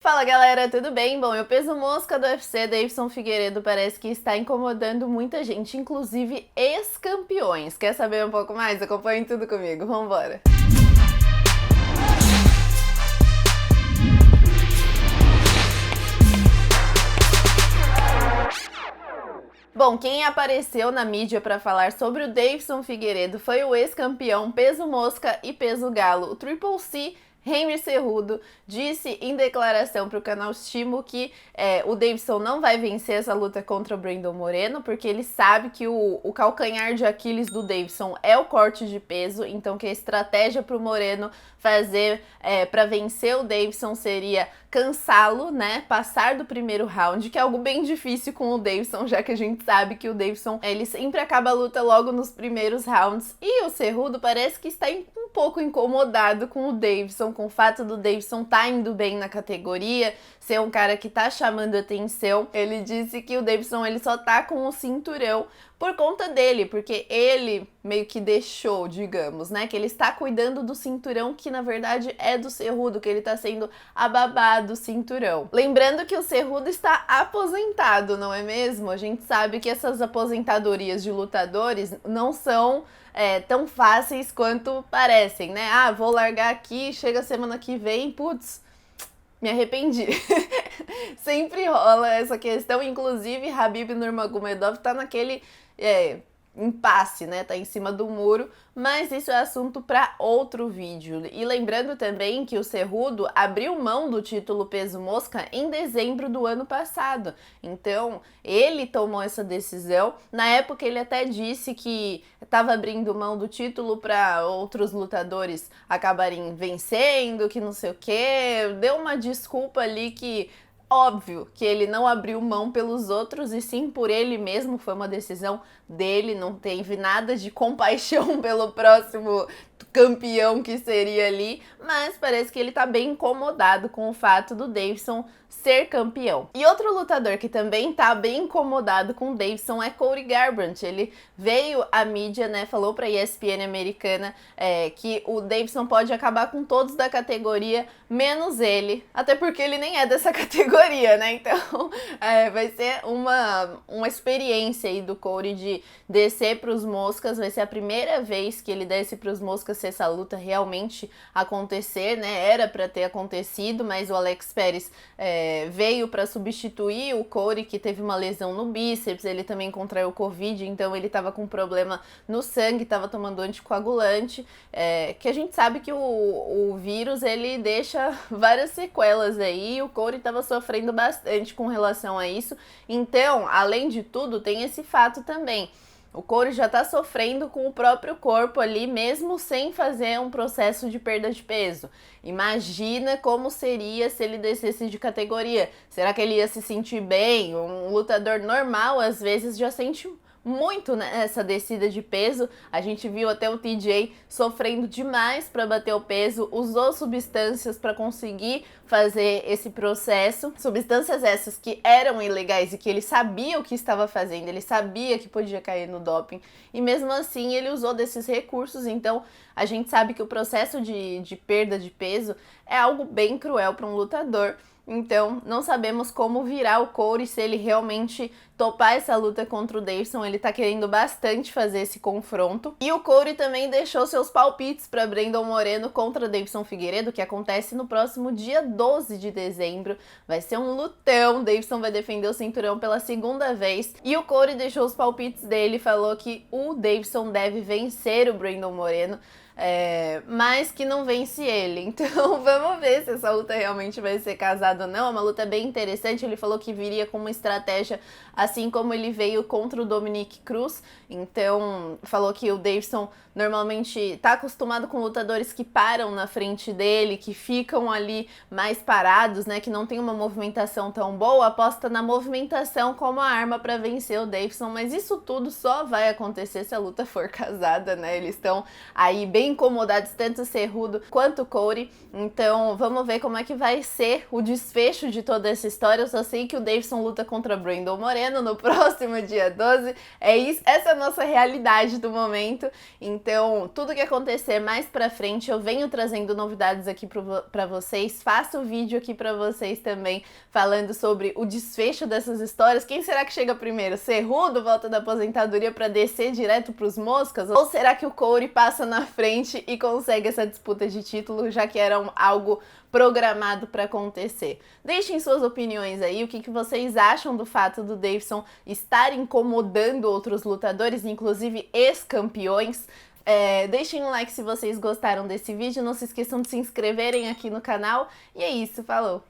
Fala galera, tudo bem? Bom, o peso mosca do UFC, Deiveson Figueiredo, parece que está incomodando muita gente, inclusive ex-campeões. Quer saber um pouco mais? Acompanhe tudo comigo, vambora! Bom, quem apareceu na mídia para falar sobre o Deiveson Figueiredo foi o ex-campeão peso mosca e peso galo, o Triple C, Henry Cejudo, disse em declaração para o canal Estimo que o Deiveson não vai vencer essa luta contra o Brandon Moreno, porque ele sabe que o calcanhar de Aquiles do Deiveson é o corte de peso, então que a estratégia para o Moreno fazer para vencer o Deiveson seria cansá-lo, né, passar do primeiro round, que é algo bem difícil com o Deiveson, já que a gente sabe que o Deiveson, ele sempre acaba a luta logo nos primeiros rounds, e o Cejudo parece que está um pouco incomodado com o Deiveson, com o fato do Deiveson tá indo bem na categoria, ser um cara que tá chamando atenção. Ele disse que o Deiveson, ele só tá com o cinturão por conta dele, porque ele meio que deixou, digamos, né, que ele está cuidando do cinturão que na verdade é do Cejudo, que ele tá sendo a babá do cinturão. Lembrando que o Cejudo está aposentado, não é mesmo? A gente sabe que essas aposentadorias de lutadores não são tão fáceis quanto parecem, né? Ah, vou largar aqui, chega semana que vem, putz, me arrependi. Sempre rola essa questão, inclusive Khabib Nurmagomedov tá naquele impasse, né? Tá em cima do muro, mas isso é assunto para outro vídeo. E lembrando também que o Cejudo abriu mão do título peso mosca em dezembro do ano passado. Então, ele tomou essa decisão. Na época, ele até disse que estava abrindo mão do título para outros lutadores acabarem vencendo, que não sei o quê. Deu uma desculpa ali que óbvio que ele não abriu mão pelos outros e sim por ele mesmo, foi uma decisão dele, não teve nada de compaixão pelo próximo campeão que seria ali, mas parece que ele tá bem incomodado com o fato do Deiveson ser campeão. E outro lutador que também tá bem incomodado com o Deiveson é Cody Garbrandt. Ele veio à mídia, né, falou pra ESPN americana que o Deiveson pode acabar com todos da categoria, menos ele, até porque ele nem é dessa categoria, né, então vai ser uma experiência aí do Cody de descer pros moscas, vai ser a primeira vez que ele desce pros moscas se essa luta realmente acontecer, né, era pra ter acontecido, mas o Alex Perez veio para substituir o Cody, que teve uma lesão no bíceps, ele também contraiu Covid, então ele tava com problema no sangue, tava tomando anticoagulante, que a gente sabe que o vírus, ele deixa várias sequelas aí, e o Cody tava sofrendo bastante com relação a isso, então, além de tudo, tem esse fato também. O Cody já tá sofrendo com o próprio corpo ali, mesmo sem fazer um processo de perda de peso. Imagina como seria se ele descesse de categoria. Será que ele ia se sentir bem? Um lutador normal, às vezes, já sente muito nessa descida de peso. A gente viu até o TJ sofrendo demais para bater o peso, usou substâncias para conseguir fazer esse processo, substâncias essas que eram ilegais e que ele sabia o que estava fazendo, ele sabia que podia cair no doping, e mesmo assim ele usou desses recursos. Então a gente sabe que o processo de perda de peso é algo bem cruel para um lutador. Então, não sabemos como virar o Cody, se ele realmente topar essa luta contra o Deiveson. Ele tá querendo bastante fazer esse confronto. E o Cody também deixou seus palpites para Brandon Moreno contra Deiveson Figueiredo, que acontece no próximo dia 12 de dezembro. Vai ser um lutão, Deiveson vai defender o cinturão pela segunda vez. E o Cody deixou os palpites dele, falou que o Deiveson deve vencer o Brandon Moreno, mas que não vence ele. Então vamos ver se essa luta realmente vai ser casada ou não. É uma luta bem interessante. Ele falou que viria com uma estratégia assim como ele veio contra o Dominick Cruz. Então falou que o Deiveson normalmente tá acostumado com lutadores que param na frente dele, que ficam ali mais parados, né, que não tem uma movimentação tão boa, aposta na movimentação como a arma para vencer o Deiveson, mas isso tudo só vai acontecer se a luta for casada, né? Eles estão aí bem bem incomodados, tanto o Cerrudo quanto o Cody. Então vamos ver como é que vai ser o desfecho de toda essa história. Eu só sei que o Davidson luta contra Brandon Moreno no próximo dia 12. É isso, essa é a nossa realidade do momento. Então tudo que acontecer mais pra frente eu venho trazendo novidades aqui pra vocês. Faço vídeo aqui pra vocês também falando sobre o desfecho dessas histórias. Quem será que chega primeiro? Cerrudo volta da aposentadoria pra descer direto pros Moscas? Ou será que o Cody passa na frente e consegue essa disputa de título, já que era algo programado para acontecer? Deixem suas opiniões aí, o que vocês acham do fato do Davidson estar incomodando outros lutadores, inclusive ex-campeões. Deixem um like se vocês gostaram desse vídeo, não se esqueçam de se inscreverem aqui no canal, e é isso, falou!